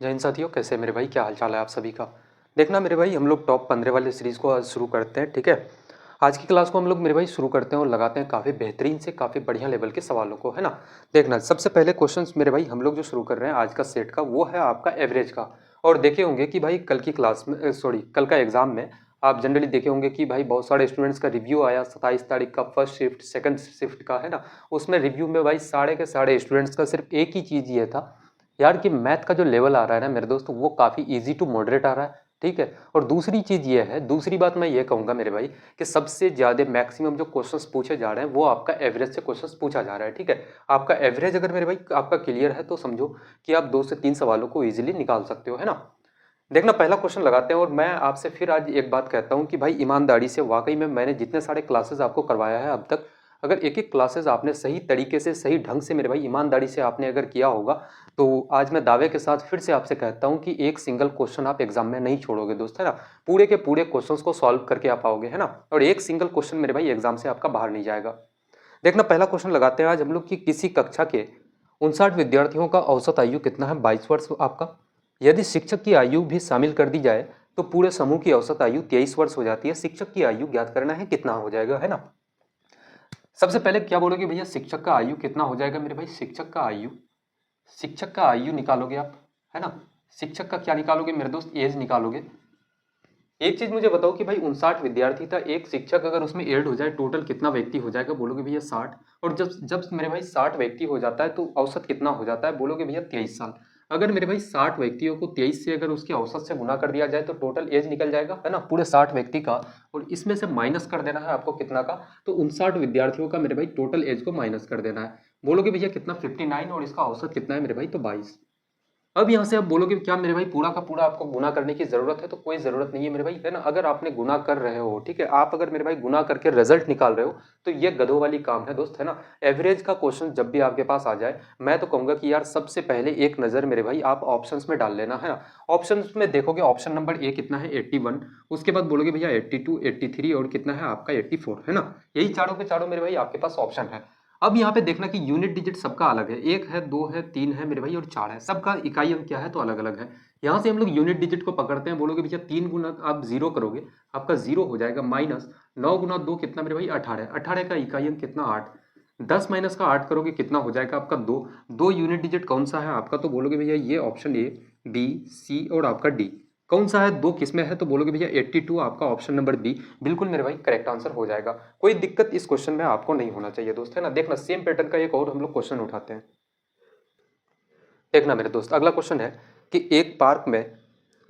जय हिंद साथियों, कैसे मेरे भाई? क्या हाल चाल है आप सभी का? देखना मेरे भाई, हम लोग टॉप 15 वाले सीरीज़ को आज शुरू करते हैं। ठीक है, आज की क्लास को हम लोग मेरे भाई शुरू करते हैं और लगाते हैं काफ़ी बेहतरीन से काफ़ी बढ़िया लेवल के सवालों को, है ना। देखना, सबसे पहले क्वेश्चंस मेरे भाई हम लोग जो शुरू कर रहे हैं आज का सेट का, वो है आपका एवरेज का। और देखे होंगे कि भाई कल की क्लास में, सॉरी, कल का एग्जाम में आप जनरली देखे होंगे कि भाई बहुत सारे स्टूडेंट्स का रिव्यू आया 27 तारीख का, फर्स्ट शिफ्ट सेकंड शिफ्ट का, है ना। उसमें रिव्यू में भाई सारे के सारे स्टूडेंट्स का सिर्फ एक ही चीज़ ये था यार कि मैथ का जो लेवल आ रहा है ना मेरे दोस्त, वो काफ़ी इजी टू मॉडरेट आ रहा है। ठीक है, और दूसरी चीज़ ये है, दूसरी बात मैं ये कहूँगा मेरे भाई कि सबसे ज़्यादा मैक्सिमम जो क्वेश्चंस पूछे जा रहे हैं वो आपका एवरेज से क्वेश्चंस पूछा जा रहा है। ठीक है, आपका एवरेज अगर मेरे भाई आपका क्लियर है तो समझो कि आप 2 से 3 सवालों को ईजिली निकाल सकते हो, है ना। देखना, पहला क्वेश्चन लगाते हैं और मैं आपसे फिर आज एक बात कहता हूँ कि भाई ईमानदारी से, वाकई में मैंने जितने सारे क्लासेस आपको करवाया है अब तक, अगर एक एक क्लासेस आपने सही तरीके से सही ढंग से मेरे भाई ईमानदारी से आपने अगर किया होगा, तो आज मैं दावे के साथ फिर से आपसे कहता हूँ कि एक सिंगल क्वेश्चन आप एग्जाम में नहीं छोड़ोगे दोस्त, है ना। पूरे के पूरे क्वेश्चंस को सॉल्व करके आप आओगे, है ना। और एक सिंगल क्वेश्चन मेरे भाई एग्जाम से आपका बाहर नहीं जाएगा। देखना, पहला क्वेश्चन लगाते हैं आज हम लोग कि किसी कक्षा के 59 विद्यार्थियों का औसत आयु कितना है? 22 वर्ष आपका। यदि शिक्षक की आयु भी शामिल कर दी जाए तो पूरे समूह की औसत आयु 23 वर्ष हो जाती है। शिक्षक की आयु ज्ञात करना है, कितना हो जाएगा, है ना। सबसे पहले क्या बोलोगे भैया, शिक्षक का आयु कितना हो जाएगा मेरे भाई? शिक्षक का आयु निकालोगे आप, है ना। शिक्षक का क्या निकालोगे मेरे दोस्त? एज निकालोगे। एक चीज मुझे बताओ कि भाई 59 विद्यार्थी था, एक शिक्षक अगर उसमें ऐड हो जाए, टोटल कितना व्यक्ति हो जाएगा? बोलोगे भैया 60। और जब जब मेरे भाई 60 व्यक्ति हो जाता है तो औसत कितना हो जाता है? बोलोगे भैया 23 साल। अगर मेरे भाई 60 व्यक्तियों को 23 से अगर उसके औसत से गुना कर दिया जाए तो टोटल एज निकल जाएगा, है ना, पूरे 60 व्यक्ति का। और इसमें से माइनस कर देना है आपको कितना का? तो 59 विद्यार्थियों का मेरे भाई टोटल एज को माइनस कर देना है। बोलोगे भैया कितना? 59। और इसका औसत कितना है मेरे भाई? तो 22। अब यहाँ से आप बोलोगे क्या मेरे भाई पूरा का पूरा आपको गुना करने की जरूरत है? तो कोई जरूरत नहीं है मेरे भाई, है ना। अगर आपने गुना कर रहे हो, ठीक है, आप अगर मेरे भाई गुना करके रिजल्ट निकाल रहे हो तो ये गधों वाली काम है दोस्त, है ना। एवरेज का क्वेश्चन जब भी आपके पास आ जाए, मैं तो कहूंगा कि यार सबसे पहले एक नजर मेरे भाई आप ऑप्शंस में डाल लेना, है ना। ऑप्शंस में देखोगे ऑप्शन नंबर ए कितना है? 81। उसके बाद बोलोगे भैया 82, 83 और कितना है आपका? 84, है ना। यही चारों के चारों मेरे भाई आपके पास ऑप्शन है। अब यहाँ पे देखना कि यूनिट डिजिट सबका अलग है, 1 है, 2 है, 3 है मेरे भाई और 4 है। सबका इकाई अंक क्या है? तो अलग अलग है। यहाँ से हम लोग यूनिट डिजिट को पकड़ते हैं। बोलोगे भैया 3 गुना आप जीरो करोगे, आपका जीरो हो जाएगा माइनस 9 गुना 2 कितना मेरे भाई? 18। 18 का इकाई अंक कितना? 8। 10 माइनस का 8 करोगे कितना हो जाएगा आपका? 2। 2 यूनिट डिजिट कौन सा है आपका? तो बोलोगे भैया ये ऑप्शन ए, बी, सी और आपका डी। कौन सा है? 2 किसमें है? तो बोलोगे भैया 82 आपका ऑप्शन नंबर बी। बिल्कुल मेरे भाई करेक्ट आंसर हो जाएगा। कोई दिक्कत इस क्वेश्चन में आपको नहीं होना चाहिए दोस्त, है ना। देखना, सेम पैटर्न का एक और हम लोग क्वेश्चन उठाते हैं। देखना मेरे दोस्त, अगला क्वेश्चन है कि एक पार्क में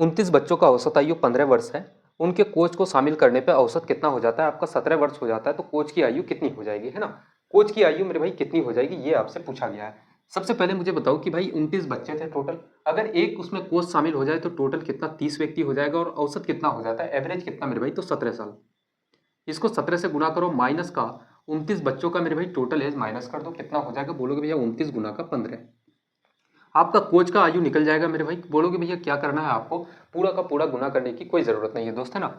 29 बच्चों का औसत आयु 15 वर्ष है। उनके कोच को शामिल करने पे औसत कितना हो जाता है? आपका 17 वर्ष हो जाता है। तो कोच की आयु कितनी हो जाएगी, है ना। कोच की आयु मेरे भाई कितनी हो जाएगी, ये आपसे पूछा गया है। सबसे पहले मुझे बताओ कि भाई 29 बच्चे थे टोटल, अगर एक उसमें कोच शामिल हो जाए तो टोटल कितना? 30 व्यक्ति हो जाएगा। और औसत कितना हो जाता है, एवरेज कितना मेरे भाई? तो 17 साल। इसको 17 से गुना करो, माइनस का 29 बच्चों का मेरे भाई टोटल एज माइनस कर दो, कितना हो जाएगा? बोलोगे भैया 29 गुना का 15। आपका कोच का आयु निकल जाएगा मेरे भाई। बोलोगे भैया क्या करना है आपको? पूरा का पूरा गुना करने की कोई जरूरत नहीं है दोस्त, है ना।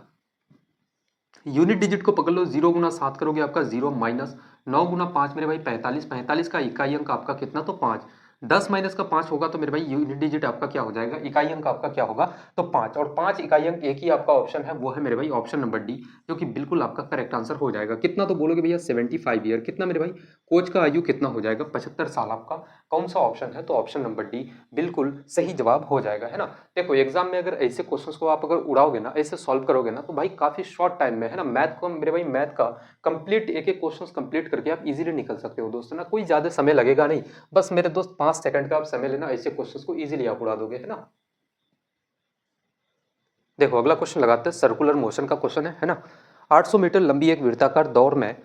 यूनिट डिजिट को पकड़ लो, 0 गुना 7 करोगे आपका 0 माइनस 9 गुना 5 मेरे भाई 45। 45 का इकाई अंक आपका कितना? तो 5। 10 माइनस का 5 होगा तो मेरे भाई यूनिट डिजिट आपका क्या हो जाएगा? इकाई अंक आपका क्या होगा? तो 5। और 5 इकाई अंक एक ही आपका ऑप्शन है, वो है मेरे भाई ऑप्शन नंबर डी, जो कि बिल्कुल आपका करेक्ट आंसर हो जाएगा। कितना? तो बोलोगे भैया 75 ईयर। कितना मेरे भाई? कोच का आयु कितना हो जाएगा? 75 साल आपका। कौन सा ऑप्शन है? तो ऑप्शन नंबर डी बिल्कुल सही जवाब हो जाएगा, है ना। देखो, एग्जाम में अगर ऐसे क्वेश्चंस को आप अगर उड़ाओगे ना, ऐसे सॉल्व करोगे ना, तो भाई काफी शॉर्ट टाइम में, है ना, मैथ को मेरे भाई मैथ का कंप्लीट एक एक क्वेश्चंस कंप्लीट करके आप इजीली निकल सकते हो दोस्त, है ना। कोई ज्यादा समय लगेगा नहीं, बस मेरे दोस्त 5 सेकंड का आप समय लेना, ऐसे क्वेश्चंस को इजीली आप उड़ा दोगे, है ना। देखो, अगला क्वेश्चन लगाते हैं, सर्कुलर मोशन का क्वेश्चन है ना। 800 मीटर लंबी एक वृत्ताकार दौड़ में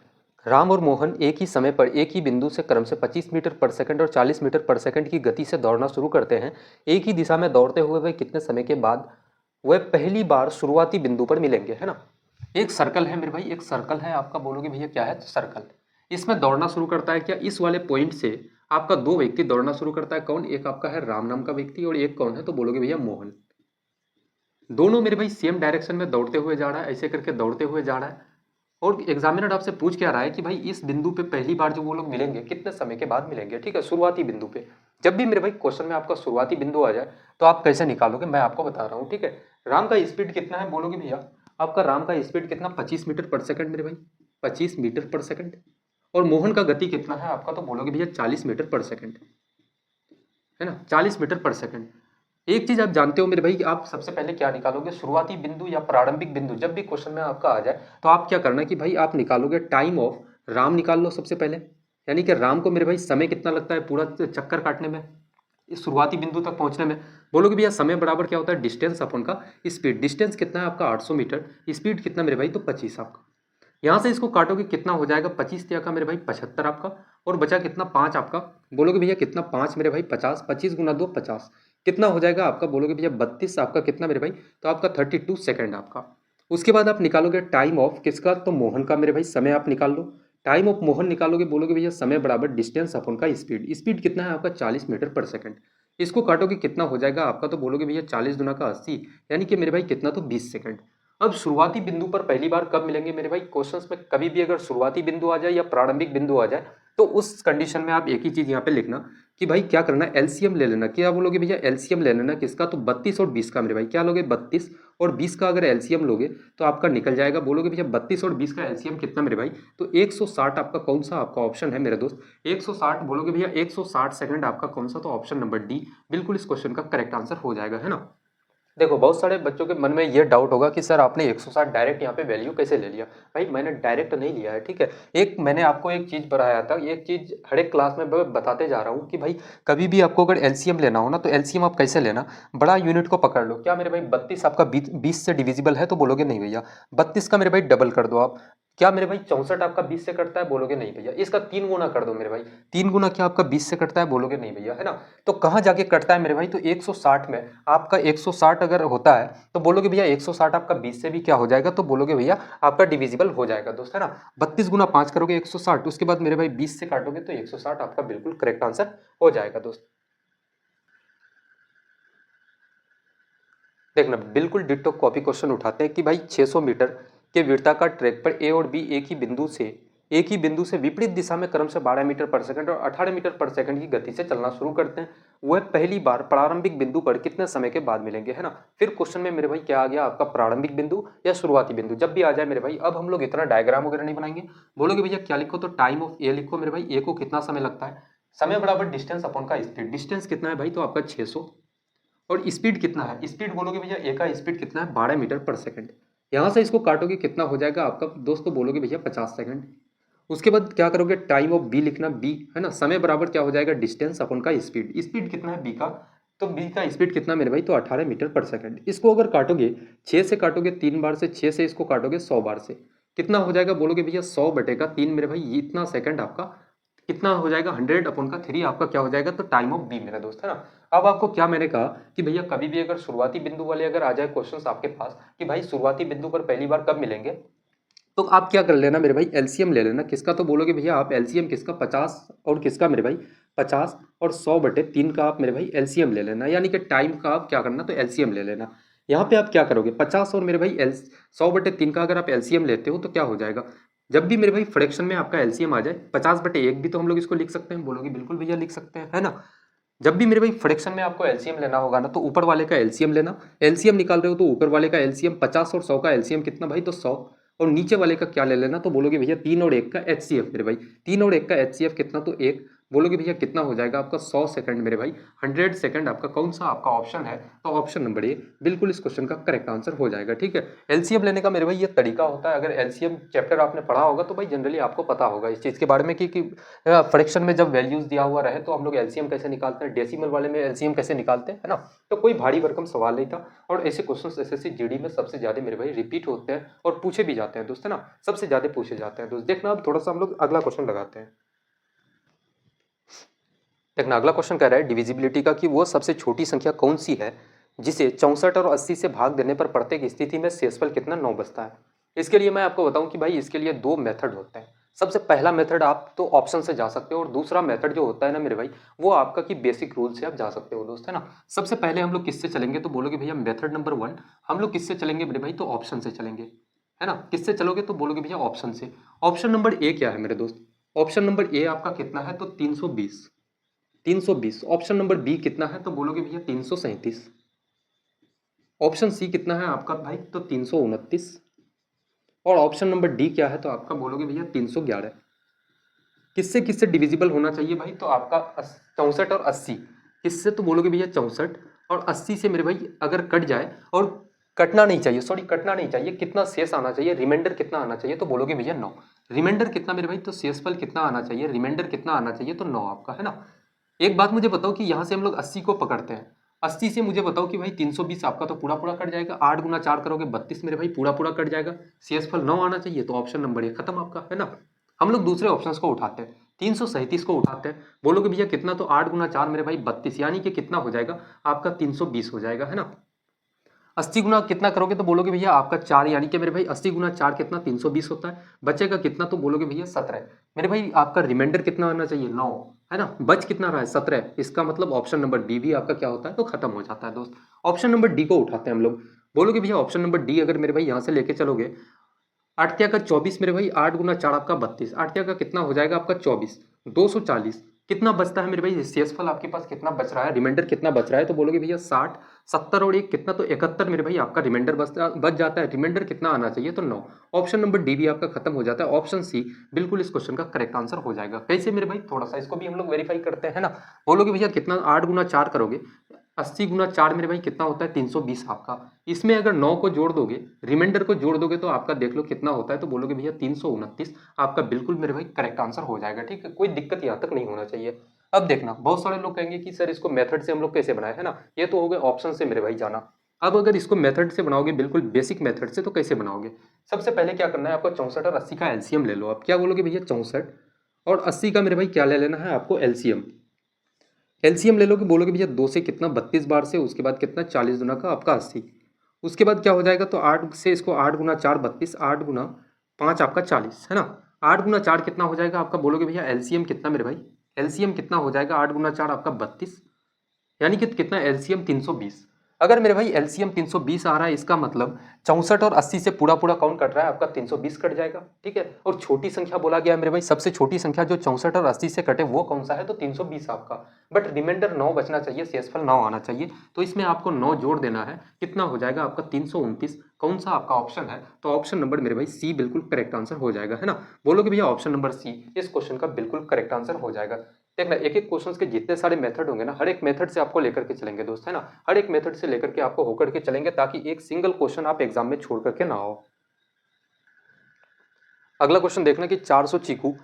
राम और मोहन एक ही समय पर एक ही बिंदु से क्रम से 25 मीटर पर सेकंड और 40 मीटर पर सेकंड की गति से दौड़ना शुरू करते हैं। एक ही दिशा में दौड़ते हुए वे कितने समय के बाद वह पहली बार शुरुआती बिंदु पर मिलेंगे, है ना। एक सर्कल है मेरे भाई, एक सर्कल है आपका। बोलोगे भैया क्या है? सर्कल। इसमें दौड़ना शुरू करता है क्या? इस वाले पॉइंट से आपका दो व्यक्ति दौड़ना शुरू करता है। कौन? एक आपका है राम नाम का व्यक्ति और एक कौन है? तो बोलोगे भैया मोहन। दोनों मेरे भाई सेम डायरेक्शन में दौड़ते हुए जा रहा है, ऐसे करके दौड़ते हुए जा रहा है। और एग्जामिनर आपसे पूछ क्या रहा है कि भाई इस बिंदु पे पहली बार जो वो लोग मिलेंगे कितने समय के बाद मिलेंगे, ठीक है, शुरुआती बिंदु पे। जब भी मेरे भाई क्वेश्चन में आपका शुरुआती बिंदु आ जाए तो आप कैसे निकालोगे मैं आपको बता रहा हूँ, ठीक है। राम का स्पीड कितना है बोलोगे भैया, आपका राम का स्पीड कितना, 25 मीटर पर सेकंड मेरे भाई, 25 मीटर पर सेकंड। और मोहन का गति कितना है आपका, तो बोलोगे भैया 40 मीटर पर सेकंड, है ना, 40 मीटर पर सेकंड। एक चीज आप जानते हो मेरे भाई कि आप सबसे पहले क्या निकालोगे, शुरुआती बिंदु या प्रारंभिक बिंदु जब भी क्वेश्चन में आपका आ जाए तो आप क्या करना कि भाई आप निकालोगे टाइम ऑफ राम, निकाल लो सबसे पहले। यानी कि राम को मेरे भाई समय कितना लगता है पूरा चक्कर काटने में, इस शुरुआती बिंदु तक पहुंचने में। बोलोगे भैया समय बराबर क्या होता है, डिस्टेंस अपन का स्पीड। डिस्टेंस कितना है आपका 800 मीटर, स्पीड कितना मेरे भाई, तो 25 आपका। यहाँ से इसको काटोगे कितना हो जाएगा, 25 तिया का मेरे भाई 75 आपका, और बचा कितना 5 आपका। बोलोगे भैया कितना 5 मेरे भाई 50, 25 गुना 2 50, कितना हो जाएगा आपका, बोलोगे भैया 32 आपका, कितना मेरे भाई, तो आपका 32 सेकंड आपका। उसके बाद आप निकालोगे टाइम ऑफ किसका, तो मोहन का मेरे भाई, समय आप निकाल लो। टाइम ऑफ मोहन निकालोगे, बोलोगे भैया समय बराबर डिस्टेंस अपन का स्पीड। स्पीड कितना है आपका 40 मीटर पर सेकंड। इसको काटोगे कितना हो जाएगा आपका, तो बोलोगे भैया 40 दुना का 80, यानी कि मेरे भाई कितना, तो 20 सेकंड। अब शुरुआती बिंदु पर पहली बार कब मिलेंगे मेरे भाई, क्वेश्चंस में कभी भी अगर शुरुआती बिंदु आ जाए या प्रारंभिक बिंदु आ जाए तो उस कंडीशन में आप एक ही चीज यहाँ पे लिखना कि भाई क्या करना है, एलसीएम ले लेना। क्या बोलोगे भैया, एलसीएम ले लेना किसका, तो 32 और 20 का मेरे भाई। क्या लोगे, 32 और 20 का अगर एलसीएम लोगे तो आपका निकल जाएगा। बोलोगे भैया 32 और 20 का एलसीएम कितना मेरे भाई, तो 160 आपका कौन सा आपका ऑप्शन है मेरे दोस्त, 160। बोलोगे भैया 160 सेकंड आपका कौन सा, तो ऑप्शन नंबर डी बिल्कुल इस क्वेश्चन का करेक्ट आंसर हो जाएगा, है ना। देखो बहुत सारे बच्चों के मन में ये डाउट होगा कि सर आपने 160 डायरेक्ट यहाँ पे वैल्यू कैसे ले लिया। भाई मैंने डायरेक्ट नहीं लिया है, ठीक है। एक मैंने आपको एक चीज बताया था, एक चीज हर एक क्लास में मैं बताते जा रहा हूँ कि भाई कभी भी आपको अगर एलसीएम लेना हो ना तो एलसीएम आप कैसे लेना, बड़ा यूनिट को पकड़ लो। क्या मेरे भाई 32 आपका 20 से डिविजिबल है, तो बोलोगे नहीं भैया 32 का मेरे भाई डबल कर दो आप। क्या मेरे भाई 64 आपका 20 से कटता है, बोलोगे नहीं भैया इसका 3 गुना कर दो मेरे भाई। 3 गुना क्या आपका 20 से कटता है, बोलोगे नहीं भैया, है ना। तो कहाँ जाके कटता है मेरे भाई, तो 160 में आपका 160 अगर होता है तो बोलोगे भैया 160 आपका 20 से भी क्या हो जाएगा, तो बोलोगे भैया आपका डिविजिबल हो जाएगा दोस्त, है ना। 32 गुना 5 करोगे 160, उसके बाद मेरे भाई 20 से काटोगे तो 160 आपका बिल्कुल करेक्ट आंसर हो जाएगा दोस्त। देखना बिल्कुल डिट्टो कॉपी क्वेश्चन उठाते हैं कि भाई 600 मीटर के वृत्ताकार ट्रैक पर ए और बी एक ही बिंदु से विपरीत दिशा में क्रमशः 12 मीटर पर सेकंड और 18 मीटर पर सेकंड की गति से चलना शुरू करते हैं। वह पहली बार प्रारंभिक बिंदु पर कितने समय के बाद मिलेंगे, है ना। फिर क्वेश्चन में मेरे भाई क्या आ गया आपका, प्रारंभिक बिंदु या शुरुआती बिंदु जब भी आ जाए मेरे भाई। अब हम लोग इतना डायग्राम वगैरह नहीं बनाएंगे। बोलोगे भैया क्या लिखो, तो टाइम ऑफ ए लिखो मेरे भाई। ए को कितना समय लगता है, समय बराबर डिस्टेंस अपॉन का स्पीड। डिस्टेंस कितना है भाई, तो आपका 600। और स्पीड कितना है, स्पीड बोलोगे भैया ए का स्पीड कितना है 12 मीटर पर सेकंड। यहां से इसको काटोगे कितना हो जाएगा आपका दोस्तों, बोलोगे भैया 50 सेकंड। उसके बाद क्या करोगे, टाइम ऑफ बी लिखना, बी है ना, समय बराबर क्या हो जाएगा डिस्टेंस अपन का स्पीड। स्पीड कितना है बी का, तो बी का स्पीड कितना मेरे भाई, तो 18 मीटर पर सेकंड। इसको अगर काटोगे 6 से काटोगे 3 बार से, 6 से इसको काटोगे 100 बार से, कितना हो जाएगा, बोलोगे भैया 100/3 मेरे भाई, इतना सेकंड आपका कितना हो जाएगा, 100/3 आपका क्या हो जाएगा, तो टाइम ऑफ बी मेरा दोस्त, है ना। अब आपको क्या मैंने कहा कि भैया कभी भी अगर शुरुआती बिंदु वाले अगर आ जाए क्वेश्चंस आपके पास कि भाई शुरुआती बिंदु पर पहली बार कब मिलेंगे, तो आप क्या कर लेना मेरे भाई, एलसीएम ले लेना किसका, तो बोलोगे भैया आप एलसीएम किसका, 50 और किसका मेरे भाई, 50 और 100/3 का आप मेरे भाई एलसीएम ले लेना। यानी कि टाइम का आप क्या करना, तो एलसीएम ले लेना। यहाँ पे आप क्या करोगे, 50 और मेरे भाई 100/3 का अगर आप एलसीएम लेते हो तो क्या हो जाएगा, जब भी मेरे भाई फ्रैक्शन में आपका एलसीएम आ जाए, 50/1 भी तो हम लोग इसको लिख सकते हैं। बोलोगे बिल्कुल भैया लिख सकते हैं, है ना। जब भी मेरे भाई फ्रैक्शन में आपको एलसीएम लेना होगा ना तो ऊपर वाले का एलसीएम लेना। एलसीएम निकाल रहे हो तो ऊपर वाले का एलसीएम 50 और 100 का एलसीएम कितना भाई, तो 100। और नीचे वाले का क्या ले लेना, तो बोलोगे भैया 3 और 1 का एचसीएफ मेरे भाई। 3 और 1 का एचसीएफ कितना, तो 1। बोलोगे भैया कितना हो जाएगा आपका 100 सेकंड मेरे भाई, 100 सेकंड आपका कौन सा आपका ऑप्शन है, तो ऑप्शन नंबर ए बिल्कुल इस क्वेश्चन का करेक्ट आंसर हो जाएगा, ठीक है। एलसीएम लेने का मेरे भाई ये तरीका होता है। अगर एलसीएम चैप्टर आपने पढ़ा होगा तो भाई जनरली आपको पता होगा इस चीज के बारे में कि फ्रैक्शन में जब वैल्यूज दिया हुआ रहे तो हम लोग एलसीएम कैसे निकालते हैं, डेसिमल वाले में एलसीएम कैसे निकालते हैं, है ना। तो कोई भारी भरकम सवाल नहीं था। और ऐसे क्वेश्चंस एसएससी जीडी में सबसे ज्यादा मेरे भाई रिपीट होते हैं और पूछे भी जाते हैं दोस्त, है ना, सबसे ज्यादा पूछे जाते हैं दोस्त। देखना अब थोड़ा सा हम लोग अगला क्वेश्चन लगाते हैं। देखना अगला क्वेश्चन कह रहा है डिविजिबिलिटी का कि वो सबसे छोटी संख्या कौन सी है जिसे 64 और 80 से भाग देने पर प्रत्येक स्थिति में शेषफल कितना 9 बचता है। इसके लिए मैं आपको बताऊं कि भाई इसके लिए दो मेथड होते हैं। सबसे पहला मेथड आप तो ऑप्शन से जा सकते हो और दूसरा मेथड जो होता है ना मेरे भाई वो आपका कि बेसिक रूल से आप जा सकते हो दोस्त, है ना। सबसे पहले हम लोग किससे चलेंगे, तो बोलोगे भैया मेथड नंबर 1 हम लोग किससे चलेंगे मेरे भाई, तो ऑप्शन से चलेंगे, है ना। किससे चलोगे तो बोलोगे भैया ऑप्शन से। ऑप्शन नंबर ए क्या है मेरे दोस्त, ऑप्शन नंबर ए आपका कितना है तो 320, 320। ऑप्शन नंबर बी कितना है तो बोलोगे भैया 337। ऑप्शन सी कितना है आपका भाई तो 329। और ऑप्शन नंबर डी क्या है तो आपका बोलोगे भैया 311। किससे किससे डिविजिबल होना चाहिए भाई तो आपका 64 और 80। किससे तो बोलोगे भैया 64 और 80 से मेरे भाई अगर कट जाए, और कटना नहीं चाहिए, सॉरी कटना नहीं चाहिए, कितना शेष आना चाहिए, रिमाइंडर कितना आना चाहिए तो बोलोगे भैया 9। रिमाइंडर कितना मेरे भाई तो शेषफल कितना आना चाहिए, रिमाइंडर कितना आना चाहिए तो 9 आपका, है ना। एक बात मुझे बताओ कि यहाँ से हम लोग 80 को पकड़ते हैं, 80 से मुझे बताओ कि भाई 320 आपका तो पूरा पूरा कट जाएगा, 8 गुना 4 करोगे 32 मेरे भाई पूरा पूरा कट जाएगा, शेषफल 9 आना चाहिए, तो ऑप्शन नंबर ए खत्म आपका, है ना। हम लोग दूसरे ऑप्शंस को उठाते हैं, 337 को उठाते हैं, बोलोगे भैया कितना तो 8 गुना 4 मेरे भाई 32, यानी कि कितना हो जाएगा आपका 320 हो जाएगा, है ना। 80 गुना कितना करोगे तो बोलोगे भैया आपका 4, यानी कि मेरे भाई 80 गुना 4 कितना 320 होता है, बचेगा कितना तो बोलोगे भैया 17। मेरे भाई आपका रिमाइंडर कितना आना चाहिए 9, है ना, बच कितना रहा है 17, इसका मतलब ऑप्शन नंबर डी भी आपका क्या होता है तो खत्म हो जाता है दोस्त। ऑप्शन नंबर डी को उठाते हैं हम लोग, बोलोगे भैया ऑप्शन नंबर डी अगर मेरे भाई यहाँ से लेके चलोगे, 8 का 24 मेरे भाई 8 गुना 4 आपका 32, 8 का कितना हो जाएगा आपका 24, 240। कितना बचता है मेरे भाई शेषफल आपके पास कितना बच रहा है, रिमाइंडर कितना बच रहा है तो बोलोगे भैया 60, 70 और एक कितना तो 71 मेरे भाई आपका रिमाइंडर बच जाता है, रिमाइंडर कितना आना चाहिए तो 9। ऑप्शन नंबर डी भी आपका खत्म हो जाता है, ऑप्शन सी बिल्कुल इस क्वेश्चन का करेक्ट आंसर हो जाएगा। कैसे मेरे भाई, थोड़ा सा इसको भी हम लोग वेरीफाई करते हैं ना। बोलोगे भैया कितना 8 गुना 4 करोगे, 80 गुना 4 मेरे भाई कितना होता है 320 आपका, इसमें अगर 9 को जोड़ दोगे, रिमाइंडर को जोड़ दोगे तो आपका देख लो कितना होता है तो बोलोगे भैया 329, आपका बिल्कुल मेरे भाई करेक्ट आंसर हो जाएगा, ठीक है, कोई दिक्कत यहाँ तक नहीं होना चाहिए। अब देखना बहुत सारे लोग कहेंगे कि सर इसको मेथड से हम लोग कैसे बनाए, है ना, ये तो हो गए ऑप्शन से मेरे भाई जाना। अब अगर इसको मेथड से बनाओगे बिल्कुल बेसिक मेथड से तो कैसे बनाओगे, सबसे पहले क्या करना है आपको 64 और 80 का एलसीएम ले लो। आप क्या बोलोगे भैया 64 और 80 का मेरे भाई क्या ले लेना है आपको एलसीएम, एलसीएम ले लो कि बोलोगे भैया 2 से कितना 32 बार से, उसके बाद कितना 40 गुना का आपका 80, उसके बाद क्या हो जाएगा तो 8 से इसको 8 गुना 4 32, 8 गुना 5 आपका 40, है ना। 8 गुना 4 कितना हो जाएगा आपका, बोलोगे भैया एलसीएम कितना मेरे भाई, एलसीएम कितना हो जाएगा 8 गुना 4 आपका 32, यानी कि कितना एलसीएम 320। अगर मेरे भाई एलसीएम 320 आ रहा है, इसका मतलब 64 और 80 से पूरा पूरा काउंट कट रहा है, आपका 320 कट जाएगा, ठीक है। और छोटी संख्या बोला गया है मेरे भाई, सबसे छोटी संख्या जो 64 और 80 से कटे वो कौन सा है तो 320 आपका, बट रिमाइंडर 9 बचना चाहिए, शेषफल 9 आना चाहिए, तो इसमें आपको 9 जोड़ देना है, कितना हो जाएगा आपका 329। कौन सा आपका ऑप्शन है तो ऑप्शन नंबर मेरे भाई सी बिल्कुल करेक्ट आंसर हो जाएगा, है ना। बोलोगे भैया ऑप्शन नंबर सी इस क्वेश्चन का बिल्कुल करेक्ट आंसर हो जाएगा। देखना एक एक क्वेश्चंस के जितने सारे मेथड होंगे ना, हर एक मेथड से आपको लेकर के चलेंगे दोस्त, है ना, हर एक मेथड से लेकर के आपको होकर के चलेंगे, ताकि एक सिंगल क्वेश्चन आप एग्जाम में छोड़ करके ना हो। अगला क्वेश्चन देखना कि 400 चीकू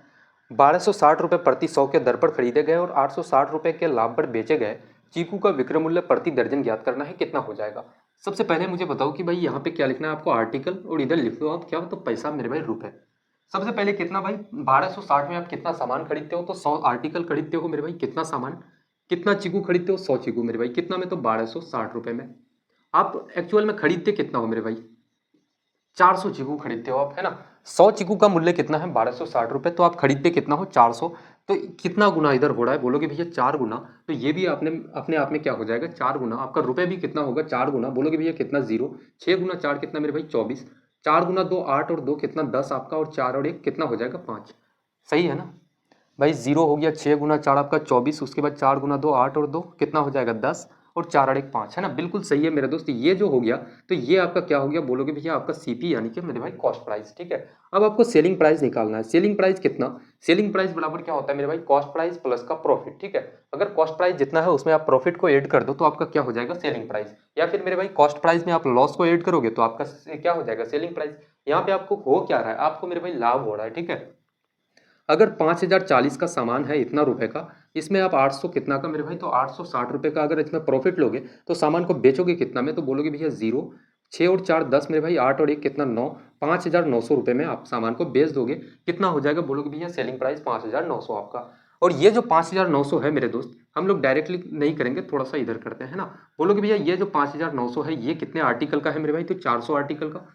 1260 रुपए प्रति 100 के दर पर खरीदे गए और 860 रुपए के लाभ पर बेचे गए, चीकू का विक्रय मूल्य प्रति दर्जन ज्ञात करना है, कितना हो जाएगा। सबसे पहले मुझे बताओ कि भाई यहाँ पे क्या लिखना है आपको, आर्टिकल, और इधर लिख दो आप क्या तो पैसा मेरे भाई रुपए। सबसे पहले कितना भाई 1260 में आप कितना सामान खरीदते हो तो 100 आर्टिकल खरीदते हो मेरे भाई, कितना सामान, कितना चीकू खरीदते हो 100 चीकू मेरे भाई, कितना में तो 1260 रुपए में। आप एक्चुअल में खरीदते कितना हो मेरे भाई, 400 चीकू खरीदते हो आप, है ना। 100 चीकू का मूल्य कितना है 1260 रुपए, तो आप खरीदते कितना हो 400, तो कितना गुना इधर हो रहा है बोलोगे भैया 4 गुना, तो ये भी आपने अपने आप में क्या हो जाएगा 4 गुना, आपका रुपए भी कितना होगा 4 गुना, बोलोगे भैया कितना 0, 6 गुना 4 कितना मेरे भाई 24, 4 गुना 2 8 और 2 कितना 10 आपका, और 4 और 1 कितना हो जाएगा 5, सही है ना भाई। 0 हो गया, 6 गुना 4 आपका 24, उसके बाद 4 गुना 2 8 और 2 कितना हो जाएगा 10, और 4 और 1 5, है ना, बिल्कुल सही है मेरे दोस्त। ये जो हो गया तो ये आपका क्या हो गया बोलोगे भैया आपका सीपी, यानी कि मेरे भाई कॉस्ट प्राइस, ठीक है। अब आपको सेलिंग प्राइस निकालना है, सेलिंग प्राइस कितना, सेलिंग प्राइस बराबर क्या होता है मेरे भाई कॉस्ट प्राइस प्लस का प्रॉफिट, ठीक है। अगर कॉस्ट प्राइस जितना है उसमें आप प्रॉफिट को ऐड कर दो तो आपका क्या हो जाएगा सेलिंग प्राइस, या फिर मेरे भाई कॉस्ट प्राइस में आप लॉस को ऐड करोगे तो आपका क्या हो जाएगा सेलिंग प्राइस। यहाँ पे आपको हो क्या रहा है, आपको मेरे भाई लाभ हो रहा है, ठीक है। अगर 5040 का सामान है इतना रुपए का, इसमें आप 800 कितना का मेरे भाई तो 860 रुपए का अगर इसमें प्रॉफिट लोगे तो सामान को बेचोगे कितना में तो बोलोगे भैया 0, 6 और 4 10 मेरे भाई 8 और 1 कितना 9, 5900 रुपए में आप सामान को बेच दोगे, कितना हो जाएगा बोलोगे भैया सेलिंग प्राइस 5900 आपका। और ये जो 5900 है मेरे दोस्त, हम लोग डायरेक्टली नहीं करेंगे, थोड़ा सा इधर करते हैं ना। बोलोगे भैया ये जो 5900 है ये कितने आर्टिकल का है मेरे भाई तो 400 आर्टिकल का,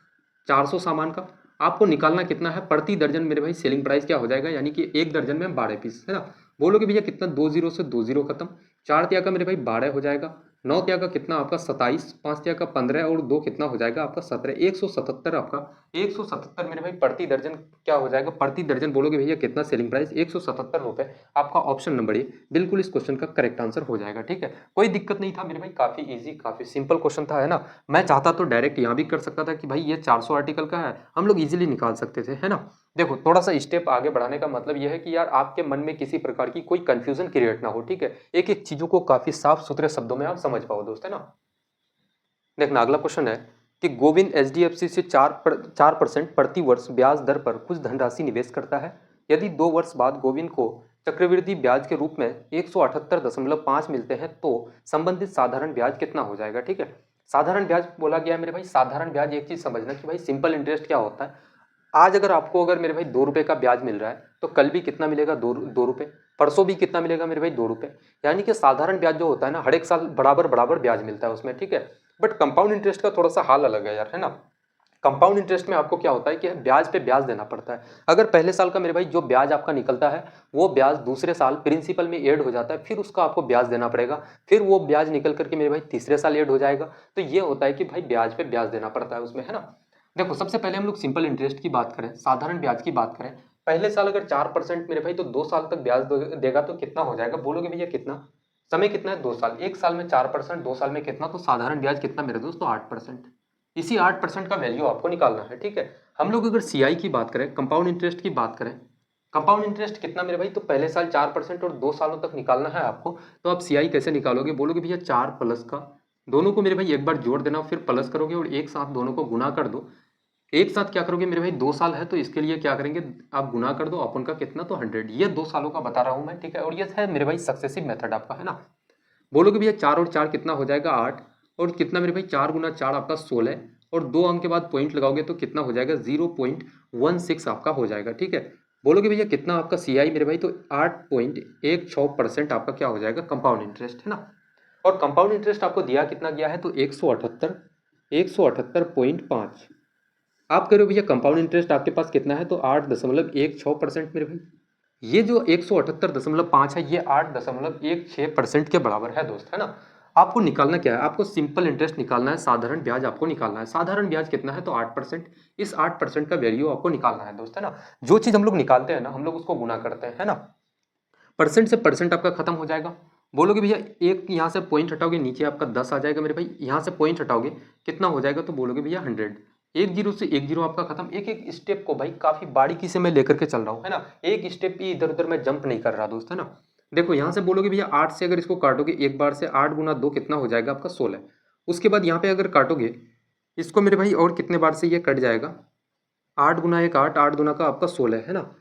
400 सामान का। आपको निकालना कितना है प्रति दर्जन मेरे भाई सेलिंग प्राइस क्या हो जाएगा, यानी कि एक दर्जन में 12 पीस, है ना। बोलोगे भैया कितना 2 0 से 2 0 खत्म, 4 तिया का मेरे भाई 12 हो जाएगा, 9 त्या का कितना आपका 27, 5 त्या का 15 और 2 कितना हो जाएगा आपका 17, 177 आपका 177 मेरे भाई प्रति दर्जन क्या हो जाएगा, प्रति दर्जन बोलोगे भैया कितना सेलिंग प्राइस 177 रुपए। आपका ऑप्शन नंबर ए बिल्कुल इस क्वेश्चन का करेक्ट आंसर हो जाएगा। ठीक है, कोई दिक्कत नहीं था मेरे भाई, काफी इजी काफी सिंपल क्वेश्चन था, है ना। मैं चाहता तो डायरेक्ट यहाँ भी कर सकता था कि भाई ये 400 आर्टिकल का है, हम लोग इजीली निकाल सकते थे, है ना। देखो थोड़ा सा स्टेप आगे बढ़ाने का मतलब यह है कि यार आपके मन में किसी प्रकार की कोई कंफ्यूजन क्रिएट ना हो। ठीक है, एक एक चीजों को काफी साफ सुथरे शब्दों में आप समझ पाओ दोस्त, है ना। देखना अगला क्वेश्चन है कि गोविंद एचडीएफसी से 4% प्रति वर्ष ब्याज दर पर कुछ धनराशि निवेश करता है। यदि 2 वर्ष बाद गोविंद को चक्रवृद्धि ब्याज के रूप में 178.5 मिलते हैं तो संबंधित साधारण ब्याज कितना हो जाएगा। ठीक है, साधारण ब्याज बोला गया है मेरे भाई। साधारण ब्याज एक चीज समझना कि भाई सिंपल इंटरेस्ट क्या होता है। आज अगर आपको अगर मेरे भाई 2 रुपए का ब्याज मिल रहा है तो कल भी कितना मिलेगा, दो रुपए, परसों भी कितना मिलेगा मेरे भाई, 2 रुपए। यानी कि साधारण ब्याज जो होता है ना हर एक साल बराबर बराबर ब्याज मिलता है उसमें। ठीक है, बट कंपाउंड इंटरेस्ट का थोड़ा सा हाल अलग है यार, है ना। कंपाउंड इंटरेस्ट में आपको क्या होता है कि ब्याज पे ब्याज देना पड़ता है। अगर पहले साल का मेरे भाई जो ब्याज आपका निकलता है वो ब्याज दूसरे साल प्रिंसिपल में ऐड हो जाता है, फिर उसका आपको ब्याज देना पड़ेगा, फिर वो ब्याज निकल करके मेरे भाई तीसरे साल ऐड हो जाएगा। तो ये होता है कि भाई ब्याज पे ब्याज देना पड़ता है उसमें, है ना। देखो सबसे पहले हम लोग सिंपल इंटरेस्ट की बात करें, साधारण ब्याज की बात करें। पहले साल अगर 4% मेरे भाई तो 2 साल तक ब्याज देगा तो कितना हो जाएगा, बोलोगे भैया कितना, समय कितना है 2 साल, एक साल में 4%, 2 साल में कितना, तो साधारण ब्याज कितना मेरे दोस्तों 8%। इसी 8% का वैल्यू आपको निकालना है। ठीक है, हम लोग अगर सीआई की बात करें, कंपाउंड इंटरेस्ट की बात करें, कंपाउंड इंटरेस्ट कितना मेरे भाई, तो पहले साल 4% और 2 सालों तक निकालना है आपको। तो आप सीआई कैसे निकालोगे, बोलोगे भैया 4 प्लस का, दोनों को मेरे भाई एक बार जोड़ देना, फिर प्लस करोगे और एक साथ दोनों को गुना कर दो। एक साथ क्या करोगे मेरे भाई, 2 साल है तो इसके लिए क्या करेंगे, आप गुना कर दो, अपन का कितना तो 100, ये 2 सालों का बता रहा हूं मैं। ठीक है, और ये है मेरे भाई सक्सेसिव मेथड आपका, है ना। बोलोगे भैया 4 और 4 कितना हो जाएगा 8, और कितना मेरे भाई 4 गुना 4 आपका 16, और 2 अंक के बाद पॉइंट लगाओगे तो कितना हो जाएगा 0.16 आपका हो जाएगा। ठीक है, बोलोगे भैया कितना आपका सीआई मेरे भाई, तो 8.16% आपका क्या हो जाएगा कंपाउंड इंटरेस्ट, है ना। और कंपाउंड इंटरेस्ट आपको दिया कितना गया है, तो 178.5। आप कह रहे हो भैया कंपाउंड इंटरेस्ट आपके पास कितना है, तो 8.16% मेरे भाई। ये जो 178.5 है ये 8.16% के बराबर है दोस्त, है ना। आपको निकालना क्या है, आपको सिंपल इंटरेस्ट निकालना है, साधारण ब्याज आपको निकालना है। साधारण ब्याज कितना है, तो 8%। इस 8% का वैल्यू आपको निकालना है दोस्त, है ना। जो चीज हम लोग निकालते हैं ना हम लोग उसको गुना करते हैं, है ना। परसेंट से परसेंट आपका खत्म हो जाएगा। बोलोगे भैया एक यहाँ से पॉइंट हटाओगे नीचे आपका 10 आ जाएगा मेरे भाई, यहाँ से पॉइंट हटाओगे कितना हो जाएगा, तो बोलोगे भैया 100। एक जीरो से एक जीरो आपका खत्म। एक एक स्टेप को भाई काफी बारीकी से मैं लेकर के चल रहा हूँ, है ना। एक स्टेप भी इधर उधर मैं जंप नहीं कर रहा दोस्त, है ना। देखो यहाँ से बोलोगे भैया 8 से अगर इसको काटोगे एक बार से, 8 गुना 2 कितना हो जाएगा आपका 16। उसके बाद यहाँ पे अगर काटोगे इसको मेरे भाई और कितने बार से ये कट जाएगा, 8 गुना 1 8, 8 गुना का आपका 16, है ना।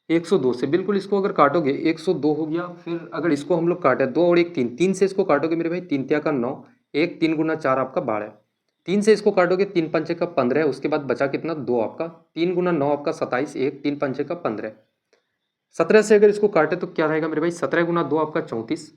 102 से बिल्कुल इसको अगर काटोगे 102 हो गया। फिर अगर इसको हम लोग काटे 2 और 1 3, 3 से इसको काटोगे मेरे भाई 3 त्या का 9, 1 3 गुना 4 आपका 12, 3 से इसको काटोगे 3 पंचे का 15, उसके बाद बचा कितना 2 आपका, 3 गुना 9 आपका 27, 1 3 पंचे का 15, 17 से अगर इसको काटे तो क्या रहेगा मेरे भाई, 17 गुना 2 आपका 34,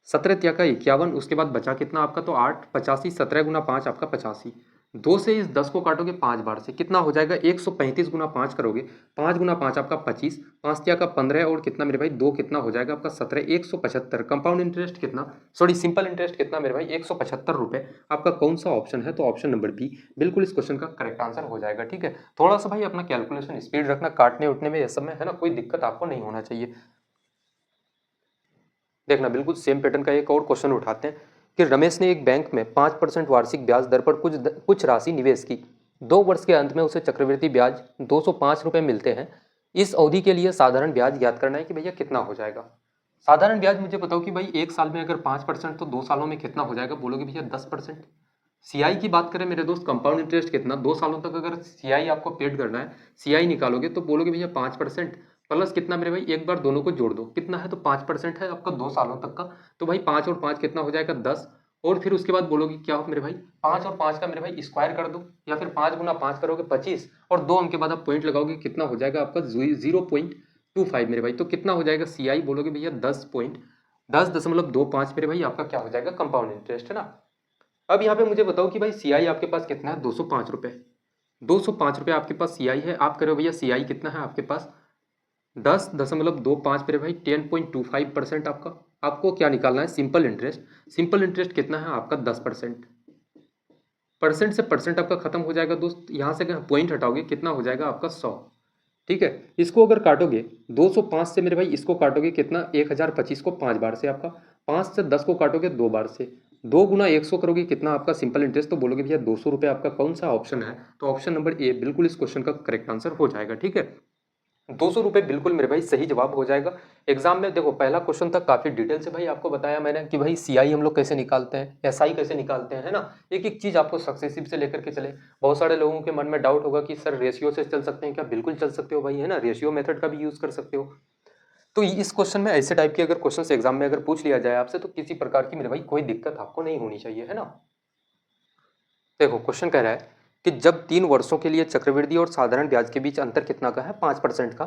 17 त्या का 51, उसके बाद बचा कितना आपका तो 8 85, 17 गुना 5 आपका 85। 2 से इस 10 को काटोगे 5 बार से कितना हो जाएगा, 135 गुना 5 करोगे, 5 गुना 5 आपका 25, 5 त्या का 15, और कितना मेरे भाई 2 कितना हो जाएगा आपका 17, 175। कंपाउंड इंटरेस्ट कितना, सॉरी सिंपल इंटरेस्ट कितना मेरे भाई 175 रुपए। आपका कौन सा ऑप्शन है, तो ऑप्शन नंबर बी बिल्कुल इस क्वेश्चन का करेक्ट आंसर हो जाएगा। ठीक है, थोड़ा सा भाई अपना कैलकुलेशन स्पीड रखना, काटने उठने में ये सब में, है ना, कोई दिक्कत आपको नहीं होना चाहिए। देखना बिल्कुल सेम पैटर्न का एक और क्वेश्चन उठाते हैं कि रमेश ने एक बैंक में 5% वार्षिक ब्याज दर पर कुछ राशि निवेश की। 2 वर्ष के अंत में उसे चक्रवृद्धि ब्याज 205 रुपये मिलते हैं। इस अवधि के लिए साधारण ब्याज ज्ञात करना है कि भैया कितना हो जाएगा। साधारण ब्याज मुझे बताओ कि भाई एक साल में अगर 5% तो 2 सालों में कितना हो जाएगा, बोलोगे भैया 10%। सीआई की बात करें मेरे दोस्त, कंपाउंड इंटरेस्ट कितना, 2 सालों तक अगर सीआई आपको पेड करना है, सीआई निकालोगे तो बोलोगे भैया 5%, प्लस कितना मेरे भाई एक बार दोनों को जोड़ दो कितना है, तो 5% है आपका 2 सालों तक का। तो भाई 5 और 5 कितना हो जाएगा 10, और फिर उसके बाद बोलोगे क्या हो मेरे भाई, 5 और 5 का मेरे भाई स्क्वायर कर दो, या फिर 5 गुना 5 करोगे 25, और 2 अंक के बाद आप पॉइंट लगाओगे कितना हो जाएगा आपका 0.25 मेरे भाई। तो कितना हो जाएगा सीआई, बोलोगे भैया 10.25 मेरे भाई आपका क्या हो जाएगा कंपाउंड इंटरेस्ट, है ना। अब यहाँ पे मुझे बताओ कि भाई सीआई आपके पास कितना है, 205 रुपये। 205 रुपये आपके पास सीआई है। आप करो भैया सीआई कितना है आपके पास 10.25 मेरे भाई, 10.25% आपका आपको क्या निकालना है, सिंपल इंटरेस्ट। सिंपल इंटरेस्ट कितना है आपका 10%। परसेंट से परसेंट आपका खत्म हो जाएगा दोस्त, यहाँ से अगर पॉइंट हटाओगे कितना हो जाएगा आपका 100। ठीक है, इसको अगर काटोगे 205 से मेरे भाई, इसको काटोगे कितना 1025 को 5 बार से आपका, 5 से 10 को काटोगे 2 बार से, 2 गुना 100 करोगे कितना आपका सिंपल इंटरेस्ट, तो बोलोगे भैया 200 रुपये आपका कौन सा ऑप्शन है, तो ऑप्शन नंबर ए बिल्कुल इस क्वेश्चन का करेक्ट आंसर हो जाएगा। ठीक है, 200 रुपये बिल्कुल मेरे भाई सही जवाब हो जाएगा। एग्जाम में देखो पहला क्वेश्चन तक काफी डिटेल से भाई आपको बताया मैंने कि भाई सीआई हम लोग कैसे निकालते हैं, एसआई कैसे निकालते हैं, है ना, एक एक चीज आपको सक्सेसिव से लेकर के चले। बहुत सारे लोगों के मन में डाउट होगा कि सर रेशियो से चल सकते हैं क्या, बिल्कुल चल सकते हो भाई, है ना, रेशियो मेथड का भी यूज कर सकते हो। तो इस क्वेश्चन में ऐसे टाइप के अगर क्वेश्चन एग्जाम में अगर पूछ लिया जाए आपसे तो किसी प्रकार की मेरे भाई कोई दिक्कत आपको नहीं होनी चाहिए, है ना। देखो क्वेश्चन कह रहा है कि जब 3 वर्षों के लिए चक्रवृद्धि और साधारण ब्याज के बीच अंतर कितना का है, 5% का,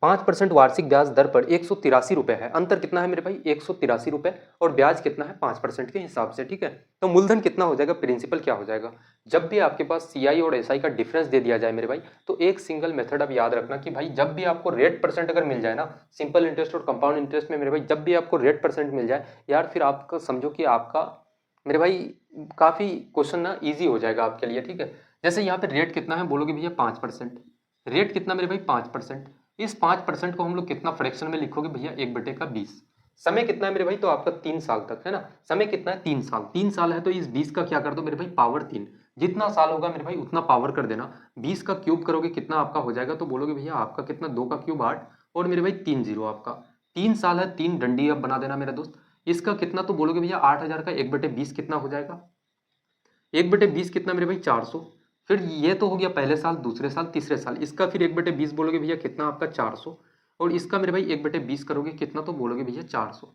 5% वार्षिक ब्याज दर पर 183 रुपए है। अंतर कितना है मेरे भाई 183 रुपए, और ब्याज कितना है 5% के हिसाब से। ठीक है, तो मूलधन कितना हो जाएगा, प्रिंसिपल क्या हो जाएगा। जब भी आपके पास सीआई और एसआई का डिफरेंस दे दिया जाए मेरे भाई, तो एक सिंगल मेथड अब याद रखना कि भाई जब भी आपको रेट परसेंट अगर मिल जाए ना, सिंपल इंटरेस्ट और कंपाउंड इंटरेस्ट में मेरे भाई जब भी आपको रेट परसेंट मिल जाए यार, फिर आपका समझो कि आपका मेरे भाई काफी क्वेश्चन ना इजी हो जाएगा आपके लिए। ठीक है, जैसे यहाँ पे रेट कितना है, बोलोगे भैया 5%। रेट कितना मेरे भाई 5%, इस 5% को हम लोग कितना फ्रैक्शन में लिखोगे भैया 1/20। समय कितना है मेरे भाई, तो आपका 3 साल तक, है ना, समय कितना है 3 साल, 3 साल है तो इस 20 का क्या कर दो मेरे भाई पावर 3, जितना साल होगा मेरे भाई उतना पावर कर देना। 20 का क्यूब करोगे कितना आपका हो जाएगा, तो बोलोगे भैया आपका कितना, 2 का क्यूब 8, और मेरे भाई 3 जीरो आपका, 3 साल है, 3 डंडी अब बना देना मेरा दोस्त। इसका कितना, तो बोलोगे भैया 8000 का 1/20 कितना हो जाएगा, 1/20 कितना मेरे भाई 400। फिर ये तो हो गया पहले साल, दूसरे साल, तीसरे साल, इसका फिर 1/20 बोलोगे भैया कितना आपका 400, और इसका मेरे भाई 1/20 करोगे कितना, तो बोलोगे भैया 400।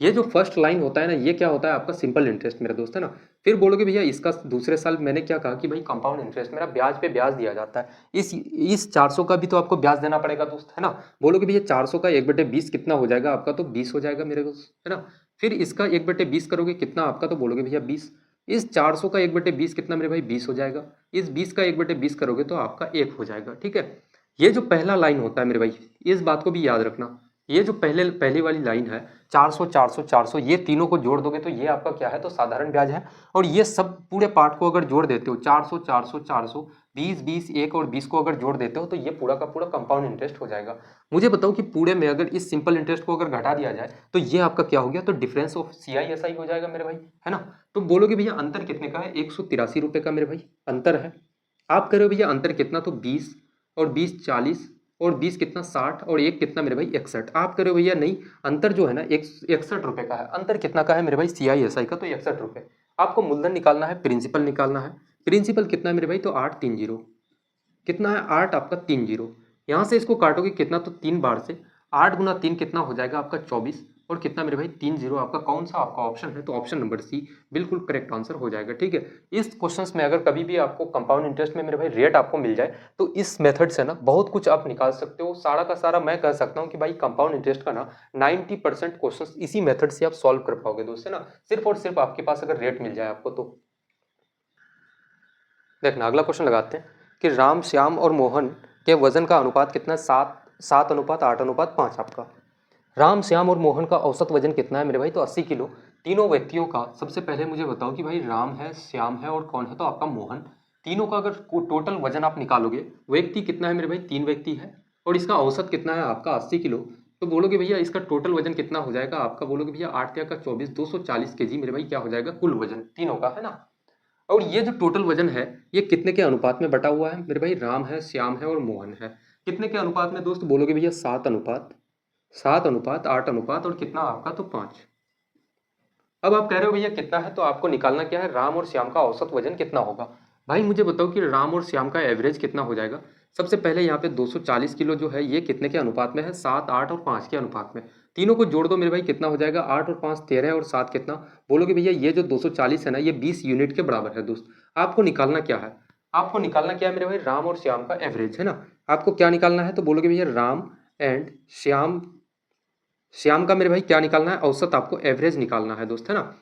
ये जो फर्स्ट लाइन होता है ना, ये क्या होता है आपका सिंपल इंटरेस्ट मेरा दोस्त, है ना। फिर बोलोगे भैया इसका दूसरे साल, मैंने क्या कहा कि भाई कंपाउंड इंटरेस्ट मेरा ब्याज पे ब्याज दिया जाता है, इस 400 का भी तो आपको ब्याज देना पड़ेगा दोस्त, है ना। बोलोगे भैया 400 का 1/20 कितना हो जाएगा आपका, तो 20 हो जाएगा मेरे दोस्त, है ना। फिर इसका 1/20 करोगे कितना आपका, तो बोलोगे भैया 20। इस 400 का 1/20 कितना मेरे भाई 20 हो जाएगा, इस 20 का 1/20 करोगे तो आपका 1 हो जाएगा। ठीक है, ये जो पहला लाइन होता है मेरे भाई, इस बात को भी याद रखना, ये जो पहली वाली लाइन है 400 400 400, ये तीनों को जोड़ दोगे तो ये आपका क्या है, तो साधारण ब्याज है। और ये सब पूरे पार्ट को अगर जोड़ देते हो 400 400 400, 20 20 1 और 20 को अगर जोड़ देते हो तो ये पूरा का पूरा कंपाउंड इंटरेस्ट हो जाएगा। मुझे बताओ कि पूरे में अगर इस सिंपल इंटरेस्ट को अगर घटा दिया जाए तो ये आपका क्या हो गया, तो डिफरेंस ऑफ सीआई एसआई हो जाएगा मेरे भाई, है ना। तो बोलोगे भैया अंतर कितने का है, 183 रुपये का मेरे भाई अंतर है। आप कह रहे हो भैया अंतर कितना, तो 20 और 20 40, और 20 कितना 60, और एक कितना मेरे भाई 61। आप कह रहे हो भैया नहीं, अंतर जो है ना 61 रुपये का है। अंतर कितना का है मेरे भाई सीआई एसआई का, तो 61 रुपये। आपको मूलधन निकालना है, प्रिंसिपल निकालना है। प्रिंसिपल कितना है मेरे भाई, तो 830, कितना है 8 आपका 30, यहाँ से इसको काटोगे कितना, तो 3 बार से, 8 गुना 3 कितना हो जाएगा आपका 24, और कितना मेरे भाई 30 आपका कौन सा आपका ऑप्शन है, तो ऑप्शन नंबर सी बिल्कुल करेक्ट आंसर हो जाएगा। ठीक है, इस क्वेश्चंस में अगर कभी भी आपको कंपाउंड इंटरेस्ट में मेरे भाई रेट आपको मिल जाए तो इस मेथड से ना बहुत कुछ आप निकाल सकते हो। सारा का सारा मैं कह सकता हूँ कि भाई कंपाउंड इंटरेस्ट का ना 90% क्वेश्चन इसी मेथड से आप सॉल्व कर पाओगे दोस्त, है ना, सिर्फ और सिर्फ आपके पास अगर रेट मिल जाए आपको तो। देखना अगला क्वेश्चन लगाते हैं कि राम श्याम और मोहन के वजन का अनुपात कितना है, 7:8:5 आपका। राम श्याम और मोहन का औसत वजन कितना है मेरे भाई, तो 80 किलो। तीनों व्यक्तियों का सबसे पहले मुझे बताओ कि भाई राम है, श्याम है और कौन है, तो आपका मोहन। तीनों का अगर टोटल वजन आप निकालोगे, व्यक्ति कितना है मेरे भाई 3 व्यक्ति है, और इसका औसत कितना है आपका 80 किलो, तो बोलोगे भैया इसका टोटल वजन कितना हो जाएगा आपका, बोलोगे भैया 8 का 24, 240 केजी मेरे भाई क्या हो जाएगा कुल वजन तीनों का, है ना। और ये जो टोटल वजन है ये कितने के अनुपात में बटा हुआ है मेरे भाई, राम है, श्याम है और मोहन है। कितने के अनुपात में दोस्त, बोलोगे भैया 7:8 और कितना आपका, तो 5। अब आप कह रहे हो भैया कितना है, तो आपको निकालना क्या है, राम और श्याम का औसत वजन कितना होगा। भाई मुझे बताओ कि राम और श्याम का एवरेज कितना हो जाएगा। सबसे पहले यहाँ पे 240 किलो जो है ये कितने के अनुपात में है, 7 8 और 5 के अनुपात में। तीनों को जोड़ दो मेरे भाई कितना हो जाएगा, 8 और 5 13 और 7 कितना, बोलोगे भैया ये जो 240 है ना ये 20 यूनिट के बराबर है दोस्त। आपको निकालना क्या है, आपको निकालना क्या है मेरे भाई, राम और श्याम का एवरेज, है ना। आपको क्या निकालना है, तो बोलोगे भैया राम एंड श्याम का मेरे भाई क्या निकालना है, औसत आपको एवरेज निकालना है दोस्त, है ना।